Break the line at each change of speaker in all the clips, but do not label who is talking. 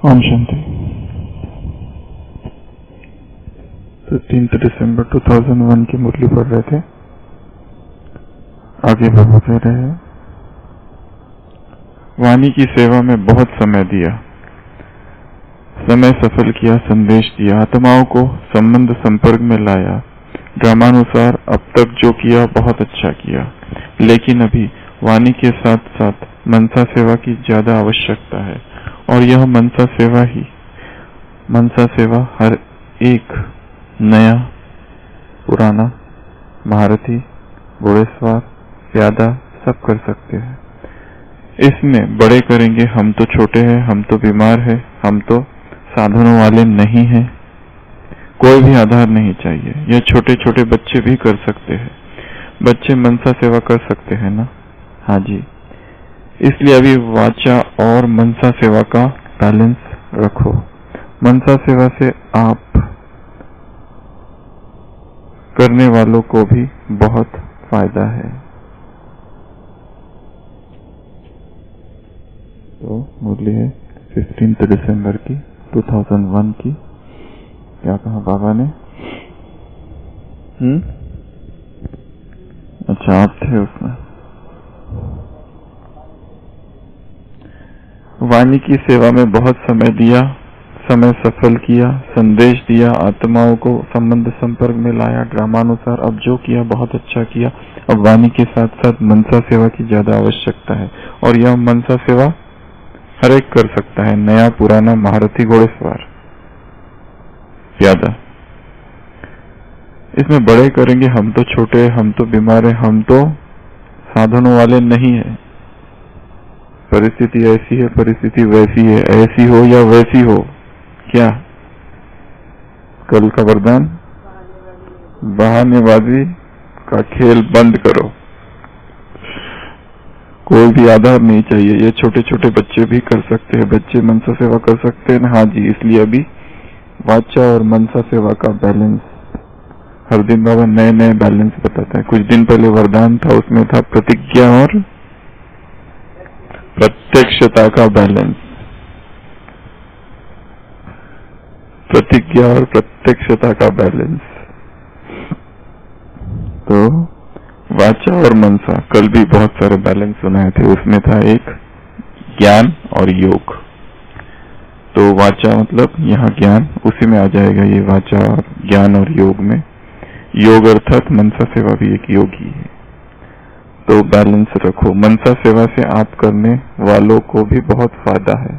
ओम शांति। 13 दिसंबर 2001 की मुरली पढ़ रहे थे। आगे बाबा कह रहे हैं, वाणी की सेवा में बहुत समय दिया, समय सफल किया, संदेश दिया, आत्माओं को संबंध संपर्क में लाया, ड्रामानुसार अब तक जो किया बहुत अच्छा किया, लेकिन अभी वाणी के साथ साथ मनसा सेवा की ज्यादा आवश्यकता है। और यह मनसा सेवा हर एक नया, पुराना, महारथी, घोड़ेसवार, प्यादा सब कर सकते हैं। इसमें बड़े करेंगे, हम तो छोटे हैं, हम तो बीमार हैं, हम तो साधनों वाले नहीं हैं, कोई भी आधार नहीं चाहिए। यह छोटे छोटे बच्चे भी कर सकते हैं। बच्चे मनसा सेवा कर सकते हैं ना? हाँ जी। इसलिए अभी वाचा और मनसा सेवा का बैलेंस रखो। मनसा सेवा से आप करने वालों को भी बहुत फायदा है। तो मुरली है 15 दिसंबर की 2001 की। क्या कहा बाबा ने? अच्छा, आप थे उसमें। वाणी की सेवा में बहुत समय दिया, समय सफल किया, संदेश दिया, आत्माओं को संबंध संपर्क में लाया, ड्रामानुसार अब जो किया बहुत अच्छा किया। अब वाणी के साथ साथ मनसा सेवा की ज्यादा आवश्यकता है। और यह मनसा सेवा हर एक कर सकता है, नया, पुराना, महारथी, घोड़ेसवार, प्यादा। इसमें बड़े करेंगे, हम तो छोटे, हम तो बीमार हैं, हम तो साधनों वाले नहीं है। परिस्थिति ऐसी है, परिस्थिति वैसी है, ऐसी हो या वैसी हो। क्या कल का वरदान? बहानेबाजी का खेल बंद करो। कोई भी आधार नहीं चाहिए। ये छोटे छोटे बच्चे भी कर सकते हैं। बच्चे मनसा सेवा कर सकते हैं। हाँ जी। इसलिए अभी वाचा और मनसा सेवा का बैलेंस हर दिन बाबा नए नए बैलेंस बताता है। कुछ दिन पहले वरदान था, उसमें था प्रतिज्ञा और प्रत्यक्षता का बैलेंस। प्रतिज्ञा और प्रत्यक्षता का बैलेंस। तो वाचा और मनसा कल भी बहुत सारे बैलेंस सुनाए थे। उसमें था एक ज्ञान और योग। तो वाचा मतलब यहाँ ज्ञान, उसी में आ जाएगा ये वाचा और ज्ञान और योग में। योग अर्थात मनसा सेवा भी एक योग ही है। तो बैलेंस रखो। मनसा सेवा से आप करने वालों को भी बहुत फायदा है।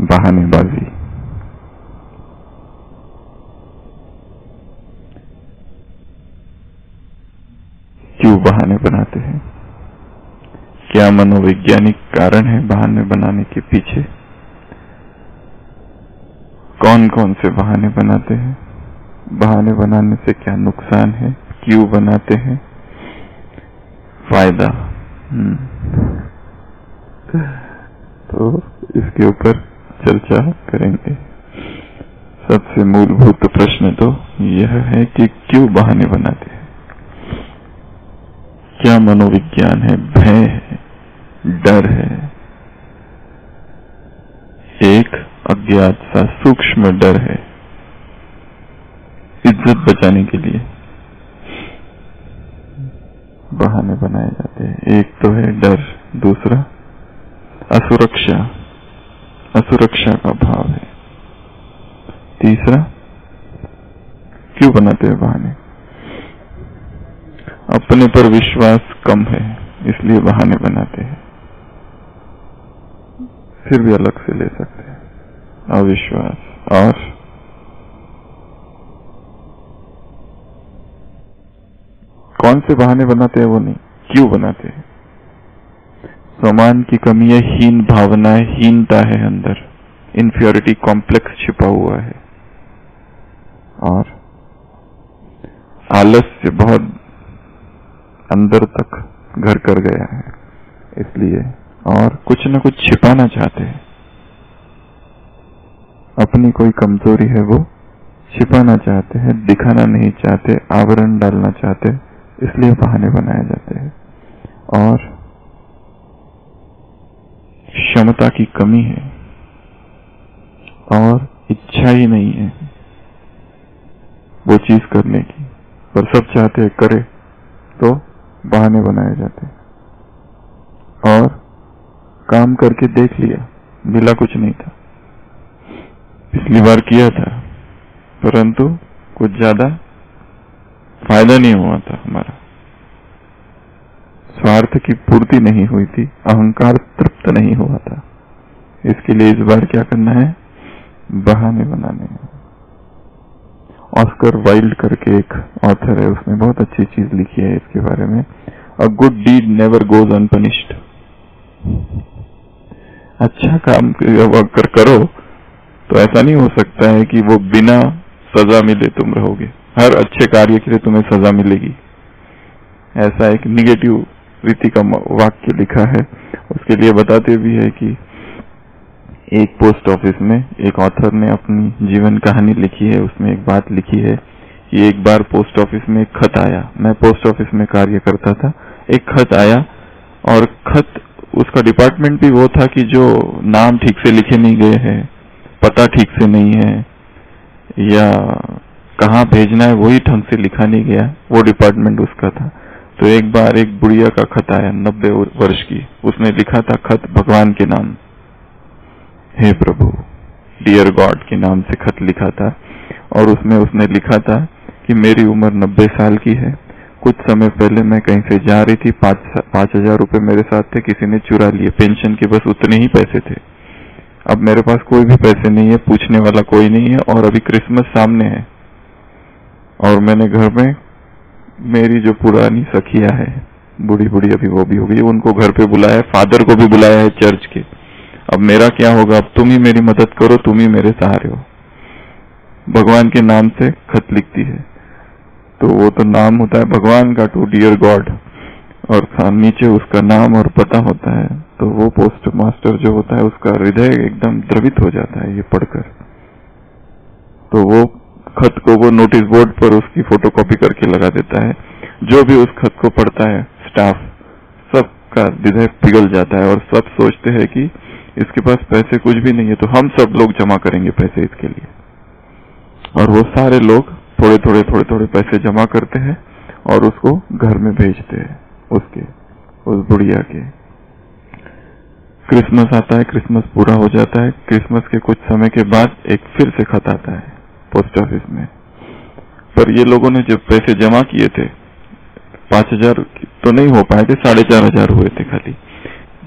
बहानेबाजी। क्यों बहाने बनाते हैं? क्या मनोवैज्ञानिक कारण है बहाने बनाने के पीछे? कौन कौन से बहाने बनाते हैं? बहाने बनाने से क्या नुकसान है? क्यों बनाते हैं? फायदा। तो इसके ऊपर चर्चा करेंगे। सबसे मूलभूत प्रश्न तो यह है कि क्यों बहाने बनाते हैं? क्या मनोविज्ञान है? भय है, डर है, एक अज्ञात सा सूक्ष्म डर है। इज्जत बचाने के लिए बहाने बनाए जाते हैं। एक तो है डर, दूसरा असुरक्षा, असुरक्षा का भाव है, तीसरा क्यों बनाते हैं बहाने? अपने पर विश्वास कम है, इसलिए बहाने बनाते हैं। फिर भी अलग से ले सकते हैं, अविश्वास। और कौन से बहाने बनाते हैं वो नहीं, क्यों बनाते हैं? सम्मान की कमी है, हीन भावना है, हीनता है अंदर, इंफीरियरिटी कॉम्प्लेक्स छिपा हुआ है, और आलस्य बहुत अंदर तक घर कर गया है, इसलिए। और कुछ न कुछ छिपाना चाहते हैं, अपनी कोई कमजोरी है वो छिपाना चाहते हैं, दिखाना नहीं चाहते, आवरण डालना चाहते, इसलिए बहाने बनाए जाते हैं। और क्षमता की कमी है और इच्छा ही नहीं है वो चीज करने की, पर सब चाहते हैं करे तो बहाने बनाए जाते हैं। और काम करके देख लिया, मिला कुछ नहीं था, पिछली बार किया था परंतु कुछ ज्यादा फायदा नहीं हुआ था, हमारा स्वार्थ की पूर्ति नहीं हुई थी, अहंकार तृप्त नहीं हुआ था। इसके लिए इस बार क्या करना है, बहाने बनाने हैं। ऑस्कर वाइल्ड करके एक ऑथर है, उसने बहुत अच्छी चीज लिखी है इसके बारे में, a good deed never goes unpunished. अच्छा काम अगर करो तो ऐसा नहीं हो सकता है कि वो बिना सजा मिले तुम रहोगे, हर अच्छे कार्य के लिए तुम्हें सजा मिलेगी। ऐसा एक निगेटिव रीति का वाक्य लिखा है, उसके लिए बताते भी है कि एक पोस्ट ऑफिस में एक ऑथर ने अपनी जीवन कहानी लिखी है, उसमें एक बात लिखी है कि एक बार पोस्ट ऑफिस में एक खत आया। मैं पोस्ट ऑफिस में कार्य करता था, एक खत आया और खत उसका डिपार्टमेंट भी वो था कि जो नाम ठीक से लिखे नहीं गए हैं, पता ठीक से नहीं है, या कहाँ भेजना है वही ढंग से लिखा नहीं गया, वो डिपार्टमेंट उसका था। तो एक बार एक बुढ़िया का खत आया 90 वर्ष की, उसने लिखा था खत भगवान के नाम, हे प्रभु, डियर गॉड के नाम से खत लिखा था। और उसमें उसने लिखा था कि मेरी उम्र 90 साल की है, कुछ समय पहले मैं कहीं से जा रही थी, 5,000 रुपए मेरे साथ थे, किसी ने चुरा लिए, पेंशन के बस उतने ही पैसे थे, अब मेरे पास कोई भी पैसे नहीं है, पूछने वाला कोई नहीं है, और अभी क्रिसमस सामने है और मैंने घर में मेरी जो पुरानी सखिया है, बूढ़ी बूढ़ी अभी वो भी हो गई, उनको घर पे बुलाया है, फादर को भी बुलाया है चर्च के। अब मेरा क्या होगा, अब तुम ही मेरी मदद करो, तुम ही मेरे सहारे हो। भगवान के नाम से खत लिखती है, तो वो तो नाम होता है भगवान का, टू डियर गॉड, और नीचे उसका नाम और पता होता है। तो वो पोस्ट मास्टर जो होता है उसका हृदय एकदम द्रवित हो जाता है ये पढ़कर। तो वो खत को वो नोटिस बोर्ड पर उसकी फोटोकॉपी करके लगा देता है। जो भी उस खत को पढ़ता है स्टाफ, सबका हृदय पिघल जाता है और सब सोचते हैं कि इसके पास पैसे कुछ भी नहीं है, तो हम सब लोग जमा करेंगे पैसे इसके लिए। और वो सारे लोग थोड़े थोड़े थोड़े थोड़े पैसे जमा करते हैं और उसको घर में भेजते हैं, उसके उस बुढ़िया के। क्रिसमस आता है, क्रिसमस पूरा हो जाता है, क्रिसमस के कुछ समय के बाद एक फिर से खत आता है पोस्ट ऑफिस में। पर ये लोगों ने जब पैसे जमा किए थे, 5,000 तो नहीं हो पाए थे, 4,500 हुए थे खाली,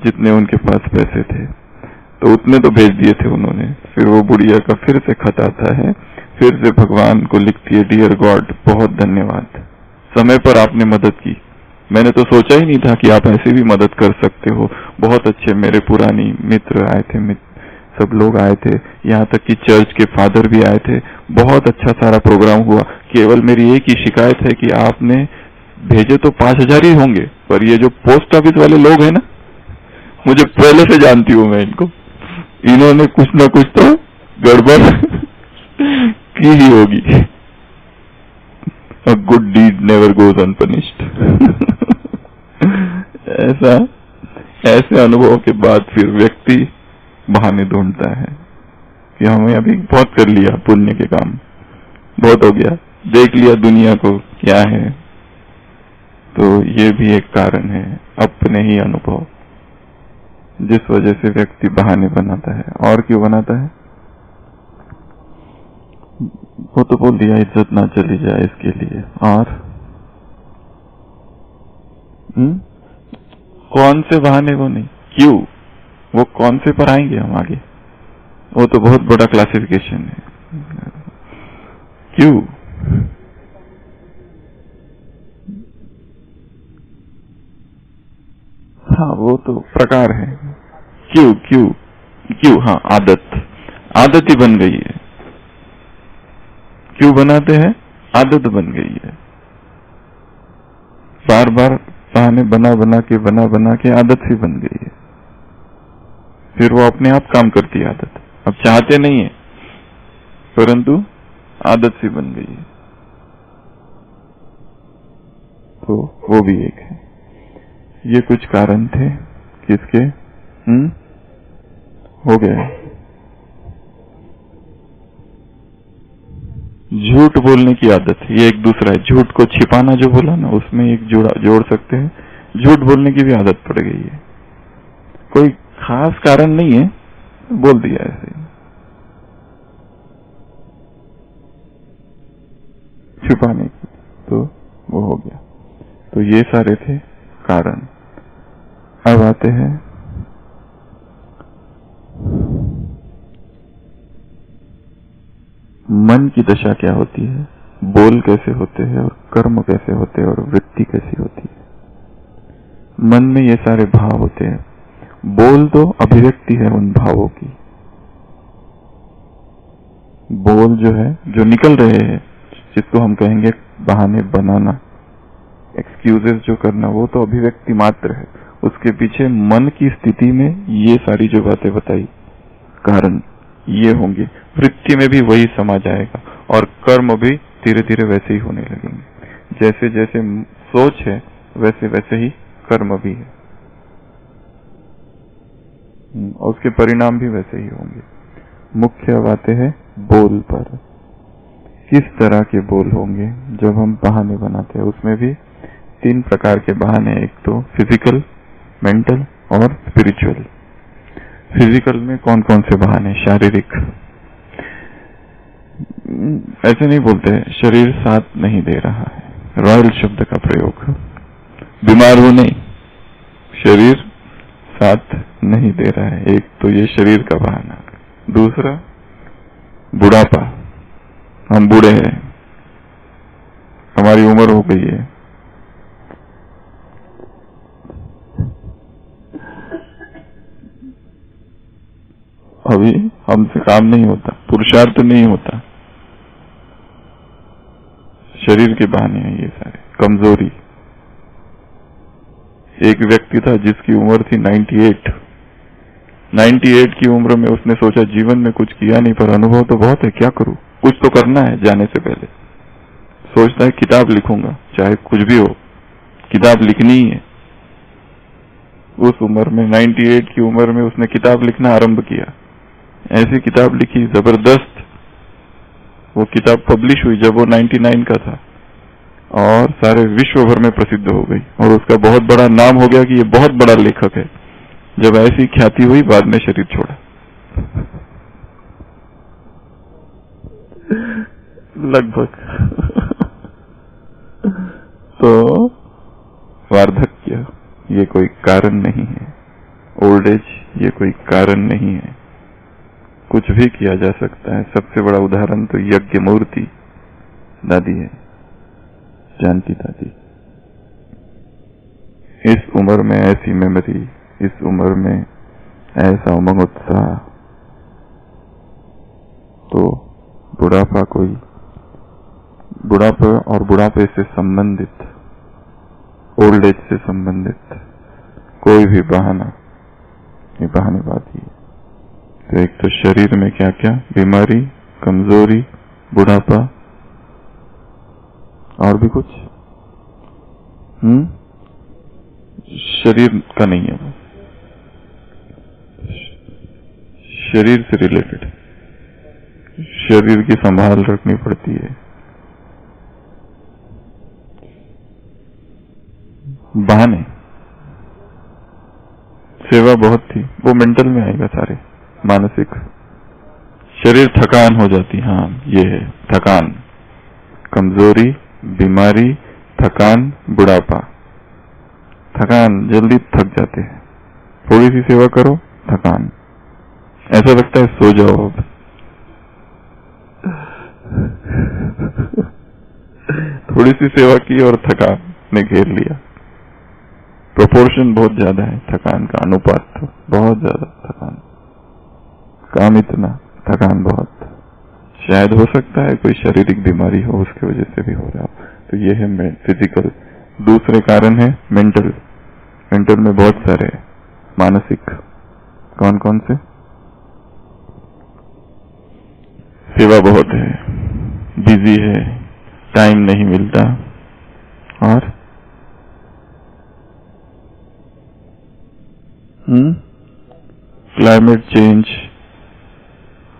जितने उनके पास पैसे थे, तो उतने तो भेज दिए थे उन्होंने। फिर वो बुढ़िया का फिर से खत आता है, फिर से भगवान को लिखती है, डियर गॉड, बहुत धन्यवाद, समय पर आपने मदद की, मैंने तो सोचा ही नहीं था कि आप ऐसे भी मदद कर सकते हो, बहुत अच्छे मेरे पुरानी मित्र आए थे, सब लोग आए थे, यहाँ तक कि चर्च के फादर भी आए थे, बहुत अच्छा सारा प्रोग्राम हुआ। केवल मेरी एक ही शिकायत है कि आपने भेजे तो 5,000 ही होंगे, पर ये जो पोस्ट ऑफिस वाले लोग हैं ना, मुझे पहले से जानती हूँ मैं इनको, इन्होंने कुछ ना कुछ तो गड़बड़ की ही होगी। A good deed never goes unpunished। ऐसे अनुभव के बाद फिर व्यक्ति बहाने ढूंढता है कि हमें अभी बहुत कर लिया पुण्य के काम, बहुत हो गया, देख लिया दुनिया को क्या है। तो ये भी एक कारण है, अपने ही अनुभव, जिस वजह से व्यक्ति बहाने बनाता है। और क्यों बनाता है, वो तो बोल दिया, इज्जत ना चली जाए इसके लिए। और कौन से बहाने, वो नहीं, क्यों, वो कौन से पर आएंगे हम आगे, वो तो बहुत बड़ा क्लासिफिकेशन है। क्यों, हाँ वो तो प्रकार है। क्यों क्यों क्यों, हाँ आदत ही बन गई है। क्यों बनाते हैं, आदत बन गई है, बार बार बहाने बना बना के आदत सी बन गई है। फिर वो अपने आप काम करती है आदत, अब चाहते नहीं है परंतु आदत सी बन गई है। तो वो भी एक है। ये कुछ कारण थे किसके? हो गया। झूठ बोलने की आदत, ये एक दूसरा है। झूठ को छिपाना जो बोला ना, उसमें एक जोड़ सकते हैं। झूठ बोलने की भी आदत पड़ गई है। कोई खास कारण नहीं है, बोल दिया ऐसे ही, छुपाने की, तो वो हो गया। तो ये सारे थे कारण। अब आते हैं मन की दशा क्या होती है, बोल कैसे होते हैं और कर्म कैसे होते हैं और वृत्ति कैसी होती है। मन में ये सारे भाव होते हैं। बोल तो अभिव्यक्ति है उन भावों की। बोल जो है, जो निकल रहे हैं, जिसको हम कहेंगे बहाने बनाना, एक्सक्यूजेस जो करना, वो तो अभिव्यक्ति मात्र है। उसके पीछे मन की स्थिति में ये सारी जो बातें बताई, कारण ये होंगे। वृत्ति में भी वही समा जाएगा और कर्म भी धीरे धीरे वैसे ही होने लगेंगे। जैसे जैसे सोच है वैसे वैसे ही कर्म भी है और उसके परिणाम भी वैसे ही होंगे। मुख्य बातें हैं बोल पर। किस तरह के बोल होंगे जब हम बहाने बनाते हैं? उसमें भी 3 प्रकार के बहाने, एक तो फिजिकल, मेंटल और स्पिरिचुअल। फिजिकल में कौन कौन से बहाने? शारीरिक। ऐसे नहीं बोलते शरीर साथ नहीं दे रहा है, रॉयल शब्द का प्रयोग। बीमार हो नहीं, शरीर साथ नहीं दे रहा है, एक तो ये शरीर का बहाना। दूसरा बुढ़ापा, हम बूढ़े हैं, हमारी उम्र हो गई है, अभी हमसे काम नहीं होता, पुरुषार्थ नहीं होता। शरीर के बहाने हैं ये सारे। कमजोरी, एक व्यक्ति था जिसकी उम्र थी 98 की उम्र में उसने सोचा जीवन में कुछ किया नहीं, पर अनुभव तो बहुत है, क्या करूं, कुछ तो करना है। जाने से पहले सोचता है किताब लिखूंगा, चाहे कुछ भी हो, किताब लिखनी ही है। उस उम्र में, 98 की उम्र में उसने किताब लिखना आरंभ किया। ऐसी किताब लिखी जबरदस्त, वो किताब पब्लिश हुई जब वो 99 का था और सारे विश्व भर में प्रसिद्ध हो गई और उसका बहुत बड़ा नाम हो गया कि ये बहुत बड़ा लेखक है। जब ऐसी ख्याति हुई, बाद में शरीर छोड़ा। लगभग तो वार्धक्य ये कोई कारण नहीं है, ओल्ड एज ये कोई कारण नहीं है, कुछ भी किया जा सकता है। सबसे बड़ा उदाहरण तो यज्ञ मूर्ति दादी है, जानती दादी। इस उम्र में ऐसी मेमोरी, इस उम्र में ऐसा उमंग उत्साह, तो बुढ़ापा कोई, बुढ़ापा और बुढ़ापे से संबंधित, ओल्ड एज से संबंधित कोई भी बहाना, ये बहानेबाजी है। तो एक तो शरीर में क्या क्या बीमारी, कमजोरी, बुढ़ापा, और भी कुछ शरीर का नहीं है, शरीर से रिलेटेड, शरीर की संभाल रखनी पड़ती है। बहाने, सेवा बहुत थी, वो मेंटल में आएगा सारे, मानसिक। शरीर थकान हो जाती, हाँ ये है थकान, कमजोरी, बीमारी, थकान, बुढ़ापा। थकान, जल्दी थक जाते हैं, थोड़ी सी सेवा करो थकान, ऐसा लगता है सो जाओ अब। थोड़ी सी सेवा की और थकान ने घेर लिया। प्रोपोर्शन बहुत ज्यादा है थकान का, अनुपात तो बहुत ज्यादा थकान, काम इतना, थकान बहुत। शायद हो सकता है कोई शारीरिक बीमारी हो, उसकी वजह से भी हो रहा हो। तो ये है फिजिकल। दूसरे कारण है मेंटल। मेंटल में बहुत सारे, मानसिक, कौन कौन से? सेवा बहुत है, बिजी है, टाइम नहीं मिलता, और क्लाइमेट चेंज,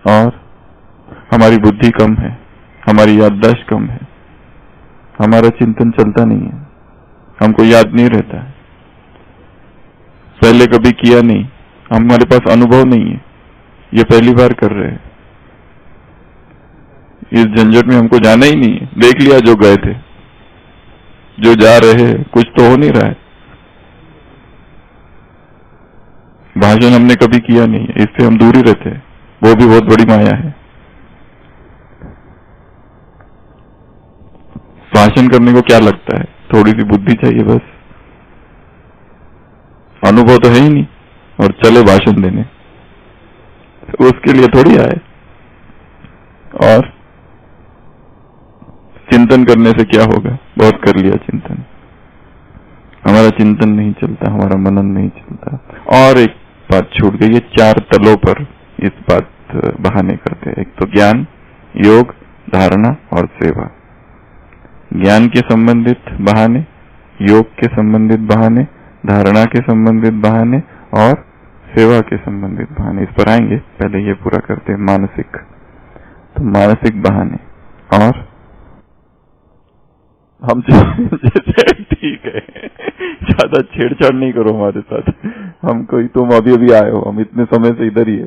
और हमारी बुद्धि कम है, हमारी याददाश्त कम है, हमारा चिंतन चलता नहीं है, हमको याद नहीं रहता है, पहले कभी किया नहीं, हमारे पास अनुभव नहीं है, ये पहली बार कर रहे हैं। इस झंझट में हमको जाना ही नहीं है। देख लिया जो गए थे, जो जा रहे हैं, कुछ तो हो नहीं रहा है। भाषण हमने कभी किया नहीं है, इससे हम दूर ही रहते हैं, वो भी बहुत बड़ी माया है। भाषण करने को क्या लगता है, थोड़ी सी बुद्धि चाहिए बस, अनुभव तो है ही नहीं, और चले भाषण देने, तो उसके लिए थोड़ी आए। और चिंतन करने से क्या होगा, बहुत कर लिया चिंतन, हमारा चिंतन नहीं चलता, हमारा मनन नहीं चलता। और एक बात छूट गई, ये 4 तलों पर इस बात बहाने करते हैं। एक तो ज्ञान, योग, धारणा और सेवा। ज्ञान के संबंधित बहाने, योग के संबंधित बहाने, धारणा के संबंधित बहाने और सेवा के संबंधित बहाने। इस पर आएंगे, पहले ये पूरा करते हैं मानसिक। तो मानसिक बहाने, और हम ठीक है, ज्यादा छेड़छाड़ नहीं करो हमारे साथ, हम कोई, तुम अभी आए हो, हम इतने समय से इधर ही है,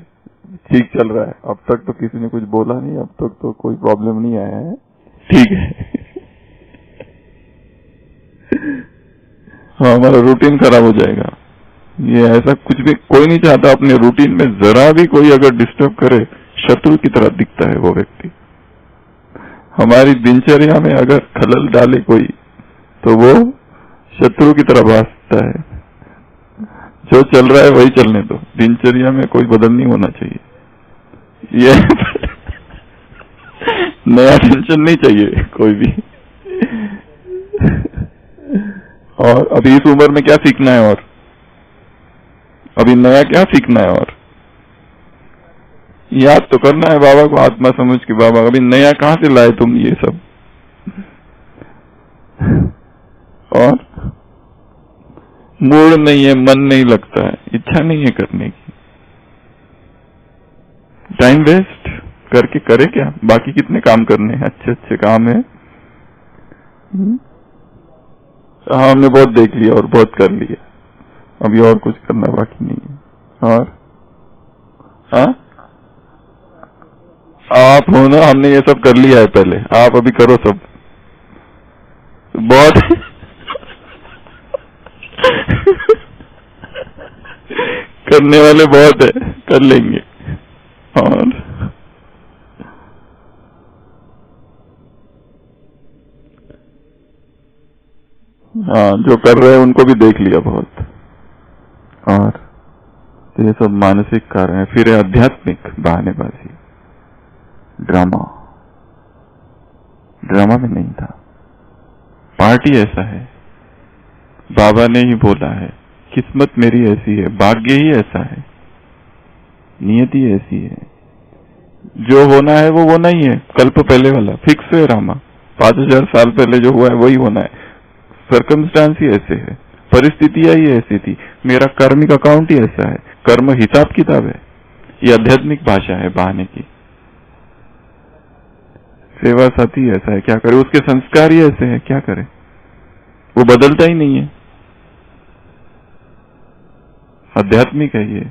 ठीक चल रहा है, अब तक तो किसी ने कुछ बोला नहीं, अब तक तो कोई प्रॉब्लम नहीं आया है, ठीक है। हाँ, हमारा रूटीन खराब हो जाएगा। ये ऐसा कुछ भी कोई नहीं चाहता अपने रूटीन में जरा भी कोई अगर डिस्टर्ब करे, शत्रु की तरह दिखता है वो व्यक्ति। हमारी दिनचर्या में अगर खलल डाले कोई, तो वो शत्रु की तरह भासता है। जो चल रहा है वही चलने दो, दिनचर्या में कोई बदल नहीं होना चाहिए। ये नया टेंशन नहीं चाहिए कोई भी। और अभी इस उम्र में क्या सीखना है, और अभी नया क्या सीखना है, और याद तो करना है बाबा को आत्मा समझ के, बाबा अभी नया कहां से लाए तुम ये सब। और मूड नहीं है, मन नहीं लगता है, इच्छा नहीं है करने की, टाइम वेस्ट करके करे क्या, बाकी कितने काम करने हैं, अच्छे अच्छे काम है। हाँ, हमने बहुत देख लिया और बहुत कर लिया, अभी और कुछ करना बाकी नहीं है। और हाँ, आप हो ना, हमने ये सब कर लिया है पहले, आप अभी करो सब, बहुत करने वाले बहुत है, कर लेंगे। और हाँ, जो कर रहे हैं उनको भी देख लिया बहुत। और तो ये सब मानसिक कारण है। फिर है आध्यात्मिक बहानेबाजी, ड्रामा। ड्रामा में नहीं था, पार्टी ऐसा है, बाबा ने ही बोला है, किस्मत मेरी ऐसी है, भाग्य ही ऐसा है, नियति ऐसी है, जो होना है वो होना ही है, कल्प पहले वाला फिक्स है। रामा 5000 साल पहले जो हुआ है वही होना है, सर्कमस्टांस ही ऐसे है, परिस्थितियां ही ऐसी थी, मेरा कर्मिक अकाउंट ही ऐसा है, कर्म हिसाब किताब है। ये आध्यात्मिक भाषा है बहाने की। सेवा साथी ऐसा है, क्या करे, उसके संस्कार ही ऐसे है, क्या करे, वो बदलता ही नहीं है, आध्यात्मिक है ये,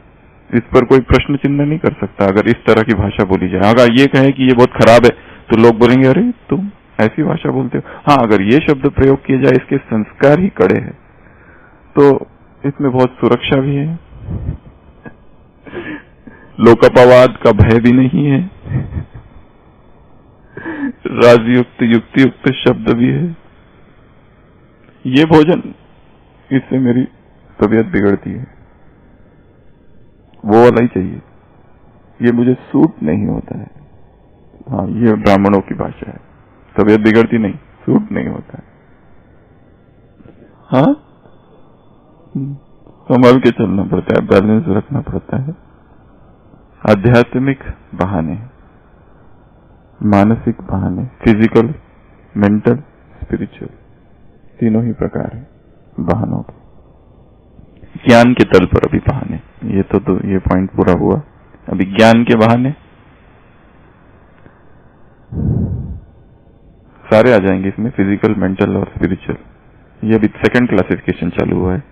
इस पर कोई प्रश्न चिन्ह नहीं कर सकता अगर इस तरह की भाषा बोली जाए। अगर ये कहे कि ये बहुत खराब है तो लोग बोलेंगे अरे तुम ऐसी भाषा बोलते हो। हाँ, अगर ये शब्द प्रयोग किए जाए, इसके संस्कार ही कड़े हैं, तो इसमें बहुत सुरक्षा भी है, लोकपवाद का भय भी नहीं है, राजयुक्त युक्तियुक्त शब्द भी है। ये भोजन, इससे मेरी तबीयत बिगड़ती है, वो वाला ही चाहिए, ये मुझे सूट नहीं होता है। हाँ, ये ब्राह्मणों की भाषा है, तबीयत बिगड़ती नहीं, सूट नहीं होता है। हाँ, संभाल के चलना पड़ता है, बैलेंस रखना पड़ता है। आध्यात्मिक बहाने, मानसिक बहाने, फिजिकल, मेंटल, स्पिरिचुअल, तीनों ही प्रकार है बहानों के। ज्ञान के तल पर अभी बहाने, ये तो ये पॉइंट पूरा हुआ। अभी ज्ञान के बहाने सारे आ जाएंगे इसमें, फिजिकल, मेंटल और स्पिरिचुअल। ये अभी सेकंड क्लासिफिकेशन चालू हुआ है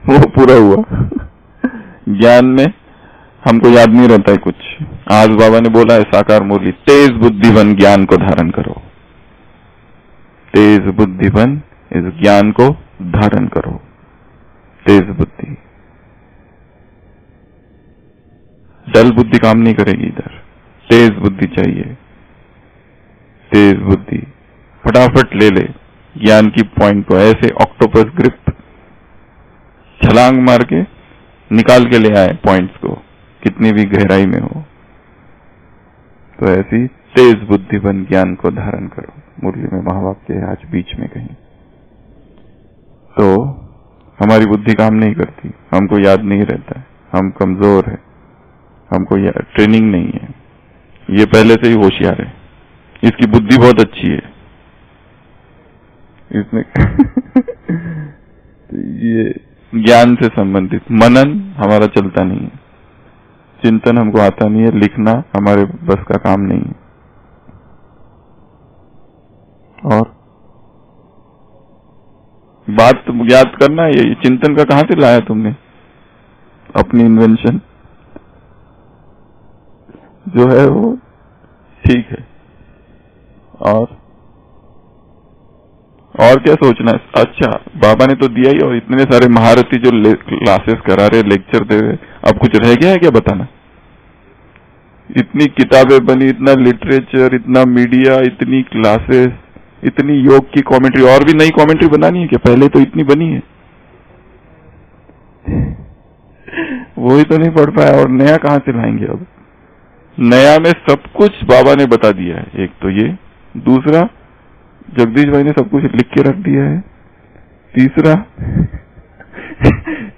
वो पूरा हुआ। ज्ञान में हमको याद नहीं रहता है कुछ। आज बाबा ने बोला है साकार मुरली, तेज बुद्धिवन ज्ञान को धारण करो। तेज बुद्धिवन इस ज्ञान को धारण करो। तेज बुद्धि, डल बुद्धि काम नहीं करेगी इधर, तेज बुद्धि चाहिए। तेज बुद्धि फटाफट ले ले ज्ञान की पॉइंट को, ऐसे ऑक्टोपस ग्रिप छलांग मार के निकाल के ले आए पॉइंट्स को, कितनी भी गहराई में हो। तो ऐसी तेज बुद्धिवन ज्ञान को धारण करो। मुरली में महावाक्य है आज बीच में कहीं। तो हमारी बुद्धि काम नहीं करती, हमको याद नहीं रहता है, हम कमजोर है, हमको ट्रेनिंग नहीं है। ये पहले से ही होशियार है, इसकी बुद्धि बहुत अच्छी है, इसमें ये ज्ञान से संबंधित मनन हमारा चलता नहीं है, चिंतन हमको आता नहीं है, लिखना हमारे बस का काम नहीं है। और बात याद करना, ये चिंतन का कहां से लाया तुमने? अपनी इन्वेंशन जो है वो ठीक है। और क्या सोचना है? अच्छा बाबा ने तो दिया ही, और इतने सारे महारथी जो क्लासेस करा रहे, लेक्चर दे रहे, अब कुछ रह गया है क्या बताना? इतनी किताबें बनी, इतना लिटरेचर, इतना मीडिया, इतनी क्लासेस, इतनी योग की कमेंट्री, और भी नई कमेंट्री बनानी है क्या? पहले तो इतनी बनी है, वो ही तो नहीं पढ़ पाया, और नया कहां से लाएंगे? अब नया में सब कुछ बाबा ने बता दिया है। एक तो ये, दूसरा जगदीश भाई ने सब कुछ लिख के रख दिया है, तीसरा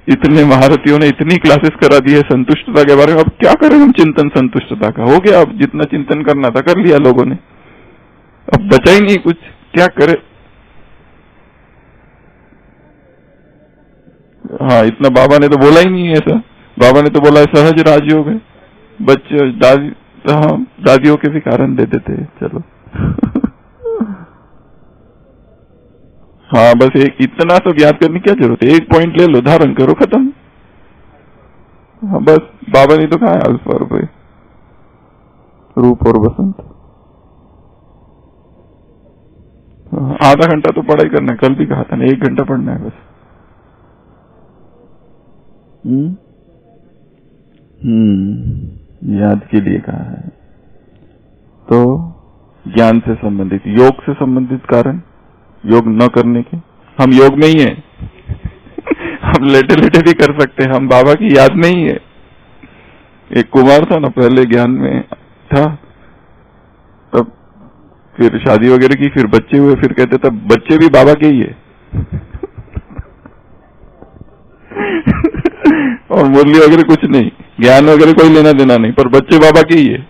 इतने महारथियों ने इतनी क्लासेस करा दी है संतुष्टता के बारे में। अब क्या करें हम? चिंतन संतुष्टता का हो गया, अब जितना चिंतन करना था कर लिया लोगों ने, अब बचा ही नहीं कुछ, क्या करे? हाँ, इतना बाबा ने तो बोला ही नहीं है ऐसा। बाबा ने तो बोला है सहज राजयोग है, बच्चे दादियों के भी कारण दे देते हैं, चलो हाँ, बस एक इतना सब याद करने की क्या जरूरत है? एक पॉइंट ले लो, धारण करो, खत्म। हाँ, बस बाबा ने तो कहा है अल्फा रुपये रूप और बसंत। आधा घंटा तो पढ़ाई करना है, कल भी कहा था ना, 1 घंटा पढ़ना है बस। याद के लिए कहा है। तो ज्ञान से संबंधित, योग से संबंधित कारण, योग न करने के, हम योग में ही हैं हम लेटे लेटे भी कर सकते हैं, हम बाबा की याद में ही है। एक कुमार था ना, पहले ज्ञान में था, तब फिर शादी वगैरह की, फिर बच्चे हुए, फिर कहते तब बच्चे भी बाबा के ही है और मुरली वगैरह कुछ नहीं, ज्ञान वगैरह कोई लेना देना नहीं, पर बच्चे बाबा के ही है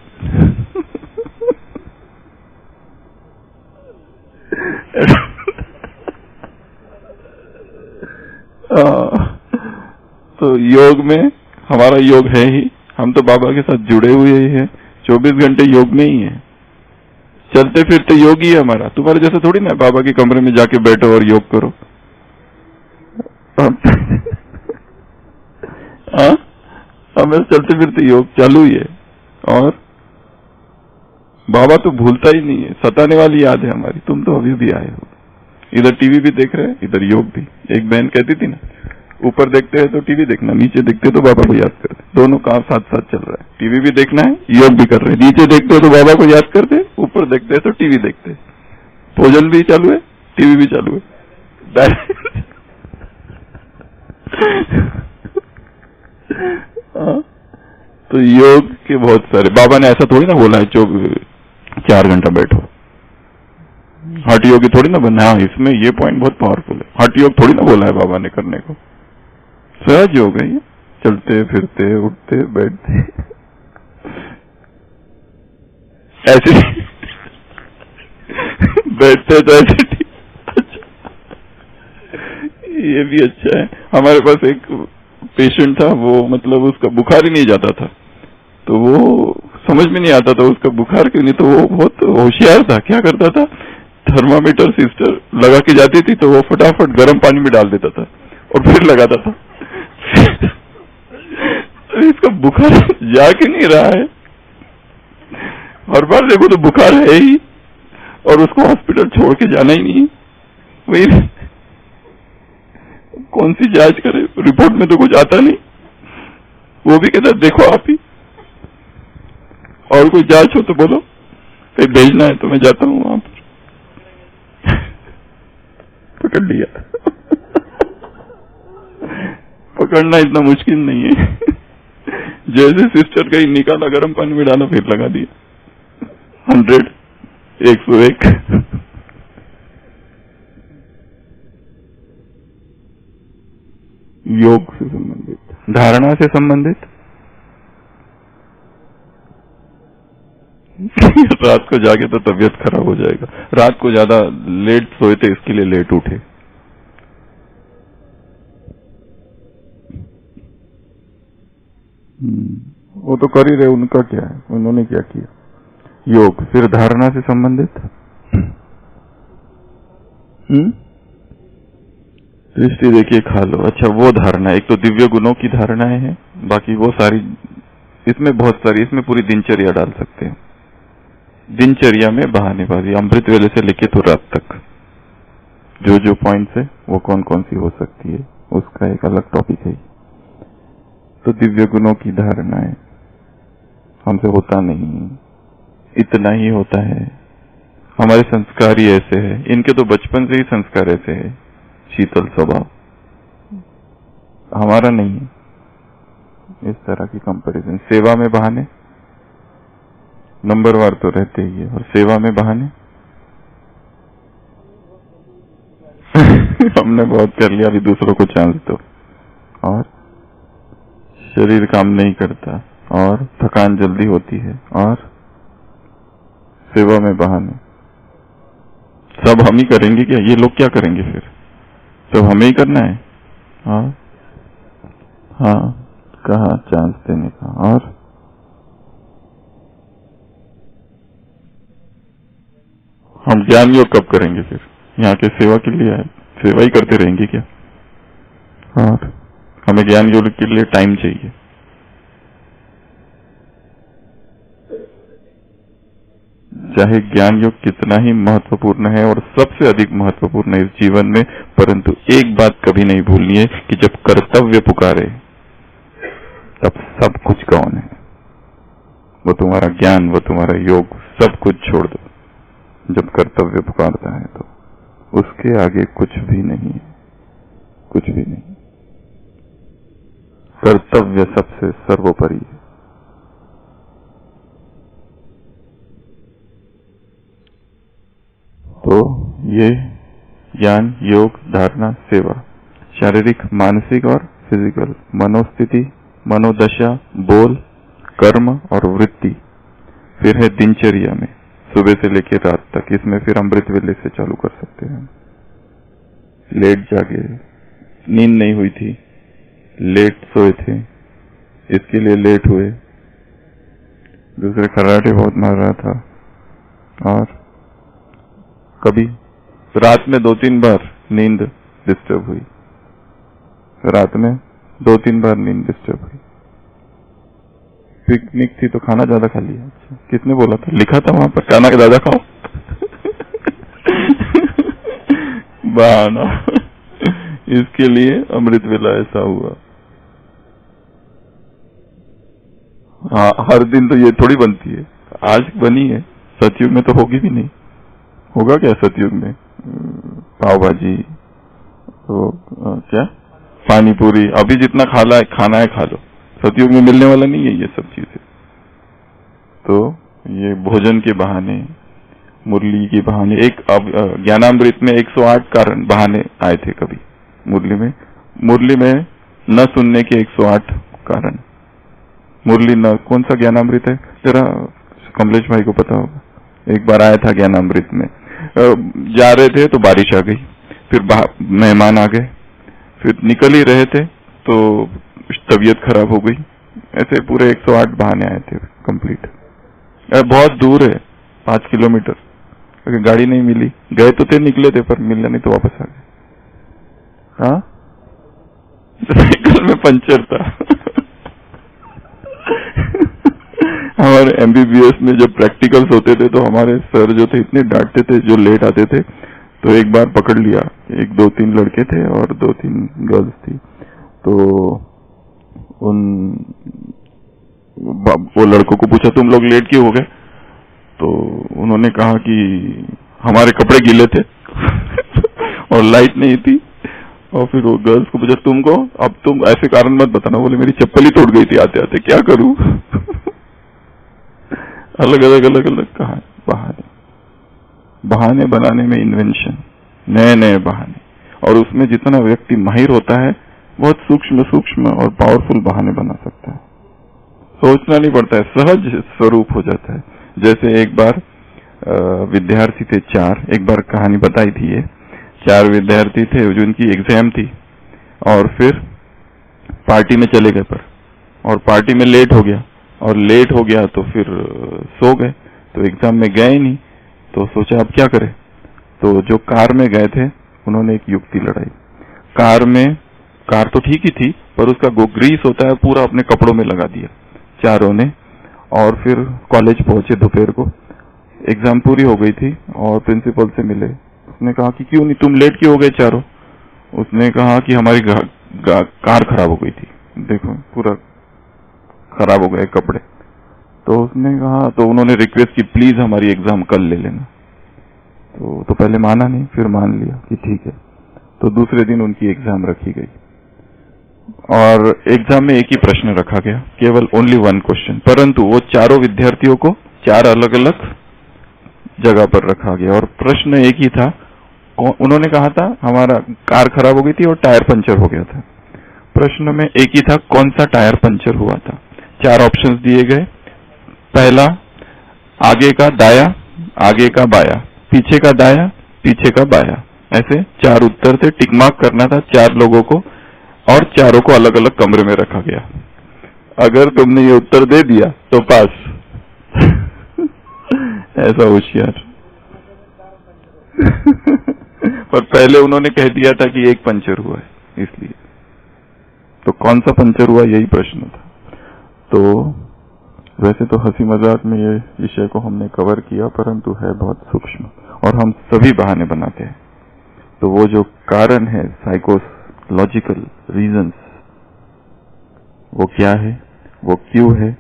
तो योग में हमारा योग है ही, हम तो बाबा के साथ जुड़े हुए ही हैं, 24 घंटे योग में ही है, चलते फिरते योग ही है हमारा। तुम्हारे जैसा थोड़ी ना बाबा के कमरे में जाके बैठो और योग करो हमें चलते फिरते योग चालू ही है। और बाबा तो भूलता ही नहीं है, सताने वाली याद है हमारी। तुम तो अभी भी आए हो, इधर टीवी भी देख रहे हैं, इधर योग भी। एक बहन कहती थी ना, ऊपर देखते हैं तो टीवी देखना, नीचे देखते हैं तो बाबा को याद करते, दोनों काम साथ साथ चल रहा है। टीवी भी देखना है, योग भी कर रहे हैं, नीचे देखते हैं तो बाबा को याद करते, ऊपर देखते हैं तो टीवी देखते, भोजन भी चालू है, टीवी भी चालू है तो योग के बहुत सारे, बाबा ने ऐसा थोड़ी ना बोला है 4 घंटा बैठो, हठ योगी थोड़ी ना बनना है। इसमें ये पॉइंट बहुत पावरफुल है, हठ योग थोड़ी ना बोला है बाबा ने करने को, सहज योग है ये, चलते फिरते उठते बैठते ऐसे बैठते तो ऐसे ये भी अच्छा है। हमारे पास एक पेशेंट था, वो मतलब उसका बुखार ही नहीं जाता था, तो वो समझ में नहीं आता था उसका बुखार क्यों नहीं, तो वो बहुत होशियार था। क्या करता था, थर्मामीटर सिस्टर लगा के जाती थी तो वो फटाफट गर्म पानी में डाल देता था और फिर लगाता था। तो इसका बुखार जा के नहीं रहा है, हर बार देखो तो बुखार है ही, और उसको हॉस्पिटल छोड़ के जाना ही नहीं है। वही कौन सी जांच करे, रिपोर्ट में तो कुछ आता नहीं। वो भी कहता देखो आप ही, और कोई जांच हो तो बोलो, कहीं भेजना है तो मैं जाता हूँ वहां पर। पकड़ लिया। पकड़ना इतना मुश्किल नहीं है। जैसे सिस्टर कहीं निकाला, गर्म पानी में डाला, फिर लगा दिया। 100, 101। योग से संबंधित, धारणा से संबंधित। रात को जागे तो तबीयत खराब हो जाएगा। रात को ज्यादा लेट सोए थे, इसके लिए लेट उठे। वो तो कर ही रहे, उनका क्या है, उन्होंने क्या किया। योग, फिर धारणा से संबंधित। दृष्टि देखिए खा लो। अच्छा, वो धारणा, एक तो दिव्य गुणों की धारणाएं हैं, बाकी वो सारी, इसमें बहुत सारी, इसमें पूरी दिनचर्या डाल सकते हैं। दिनचर्या में बहानेबाजी, अमृत वेले से लेके तो रात तक जो जो पॉइंट्स है वो कौन कौन सी हो सकती है, उसका एक अलग टॉपिक है। तो दिव्य गुणों की धारणाएं हमसे होता नहीं, इतना ही होता है। हमारे संस्कार ही ऐसे है, इनके तो बचपन से ही संस्कार ऐसे है, शीतल स्वभाव। हमारा नहीं है। इस तरह की कंपैरिजन। सेवा में बहाने, नंबरवार तो रहते ही है, और सेवा में बहाने। हमने बहुत कर लिया, अभी दूसरों को चांस दो। और शरीर काम नहीं करता, और थकान जल्दी होती है, और सेवा में बहाने। सब हम ही करेंगे क्या? ये लोग क्या करेंगे फिर? सब हमें ही करना है। हाँ, कहा चांस देने का। और हम ज्ञान योग कब करेंगे फिर? यहाँ के सेवा के लिए आए, सेवा ही करते रहेंगे क्या? और हमें ज्ञान योग के लिए टाइम चाहिए। चाहे ज्ञान योग कितना ही महत्वपूर्ण है, और सबसे अधिक महत्वपूर्ण है इस जीवन में, परंतु एक बात कभी नहीं भूलनी है कि जब कर्तव्य पुकारे तब सब कुछ कौन है। वो तुम्हारा ज्ञान, वो तुम्हारा योग, सब कुछ छोड़ दो। जब कर्तव्य पुकारता है तो उसके आगे कुछ भी नहीं है, कुछ भी नहीं। कर्तव्य सबसे सर्वोपरि है। तो ये ज्ञान, योग, धारणा, सेवा, शारीरिक, मानसिक और फिजिकल, मनोस्थिति, मनोदशा, बोल, कर्म और वृत्ति। फिर है दिनचर्या में, सुबह से लेकर रात तक। इसमें फिर अमृत वेले से चालू कर सकते हैं। लेट जागे, नींद नहीं हुई थी, लेट सोए थे, इसके लिए लेट हुए। दूसरे खर्राटे बहुत मार रहा था, और कभी रात में 2-3 बार नींद डिस्टर्ब हुई, रात में 2-3 बार नींद डिस्टर्ब हुई। पिकनिक थी तो खाना ज्यादा खा लिया। अच्छा, किसने बोला था? लिखा था वहां पर, खाना ज्यादा खाओ। बहाना। इसके लिए अमृत वेला ऐसा हुआ। हाँ, हर दिन तो ये थोड़ी बनती है, आज बनी है, सतयुग में तो होगी भी नहीं। होगा क्या सतयुग में? पाव भाजी, तो क्या पानी पूरी, अभी जितना खाना है खा लो। सतयुग में मिलने वाला नहीं है ये सब चीजें। तो ये भोजन के बहाने, मुरली के बहाने, एक ज्ञानामृत में 108 कारण बहाने आए थे कभी मुरली में न सुनने के 108 कारण। मुरली न, कौन सा ज्ञानामृत है जरा कमलेश भाई को पता होगा। एक बार आया था ज्ञानामृत में, जा रहे थे तो बारिश आ गई, फिर मेहमान आ गए, फिर निकल ही रहे थे तो तबीयत खराब हो गई। ऐसे पूरे 108 बहाने आए थे कंप्लीट। बहुत दूर है, 5 किलोमीटर, अगर गाड़ी नहीं मिली, गए तो थे, निकले थे, पर मिला नहीं तो वापस आ गए। हाँ, साइकिल में पंचर था। हमारे MBBS में जब प्रैक्टिकल्स होते थे तो हमारे सर जो थे इतने डांटते थे जो लेट आते थे। तो एक बार पकड़ लिया, 1-2-3 लड़के थे और 2-3 गर्ल्स थी। तो वो लड़कों को पूछा तुम लोग लेट क्यों हो गए? तो उन्होंने कहा कि हमारे कपड़े गीले थे और लाइट नहीं थी। और फिर वो गर्ल्स को पूछा तुमको, अब तुम ऐसे कारण मत बताना। बोले मेरी चप्पल ही टूट गई थी आते आते, क्या करूं? अलग अलग कहा बहाने, बहाने बनाने में इन्वेंशन, नए नए बहाने। और उसमें जितना व्यक्ति माहिर होता है बहुत सूक्ष्म और पावरफुल बहाने बना सकता है। सोचना नहीं पड़ता है, सहज स्वरूप हो जाता है। जैसे एक बार विद्यार्थी थे 4, एक बार कहानी बताई थी ये। 4 विद्यार्थी थे जिनकी एग्जाम थी और फिर पार्टी में चले गए पर, और पार्टी में लेट हो गया, और लेट हो गया तो फिर सो गए, तो एग्जाम में गए ही नहीं। तो सोचा अब क्या करें, तो जो कार में गए थे उन्होंने एक युक्ति लड़ाई। कार तो ठीक ही थी पर उसका ग्रीस होता है पूरा अपने कपड़ों में लगा दिया चारों ने। और फिर कॉलेज पहुंचे दोपहर को, एग्जाम पूरी हो गई थी और प्रिंसिपल से मिले। उसने कहा कि क्यों नहीं, तुम लेट क्यों हो गए चारों? उसने कहा कि हमारी कार खराब हो गई थी, देखो पूरा खराब हो गए कपड़े। तो उसने कहा, तो उन्होंने रिक्वेस्ट की प्लीज हमारी एग्जाम कल ले लेना। तो पहले माना नहीं, फिर मान लिया कि ठीक है। तो दूसरे दिन उनकी एग्जाम रखी गई और एग्जाम में एक ही प्रश्न रखा गया, केवल ओनली 1 क्वेश्चन, परंतु वो चारों विद्यार्थियों को 4 अलग अलग जगह पर रखा गया और प्रश्न एक ही था। उन्होंने कहा था हमारा कार खराब हो गई थी और टायर पंचर हो गया था। प्रश्न में एक ही था, कौन सा टायर पंचर हुआ था। 4 ऑप्शंस दिए गए, पहला आगे का दाया, आगे का बाया, पीछे का दाया, पीछे का बाया, ऐसे 4 उत्तर थे। टिक मार्क करना था 4 लोगों को और चारों को अलग अलग कमरे में रखा गया। अगर तुमने ये उत्तर दे दिया तो पास। ऐसा होशियार। पर पहले उन्होंने कह दिया था कि एक पंचर हुआ है, इसलिए तो कौन सा पंचर हुआ यही प्रश्न था। तो वैसे तो हंसी मजाक में ये विषय को हमने कवर किया, परंतु है बहुत सूक्ष्म और हम सभी बहाने बनाते हैं। तो वो जो कारण है, साइकोलॉजिकल रीजंस, वो क्या है, वो क्यों है,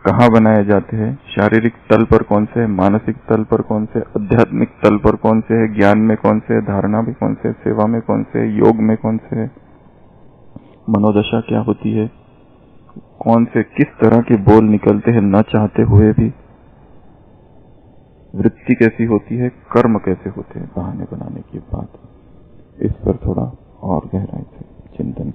कहाँ बनाए जाते हैं, शारीरिक तल पर कौन से है, मानसिक तल पर कौन से, आध्यात्मिक तल पर कौन से है, ज्ञान में कौन से है, धारणा में कौन से, सेवा में कौन से, योग में कौन से है, मनोदशा क्या होती है, कौन से किस तरह के बोल निकलते हैं न चाहते हुए भी, वृत्ति कैसी होती है, कर्म कैसे होते हैं बहाने बनाने की बात, इस पर थोड़ा और गहराई से चिंतन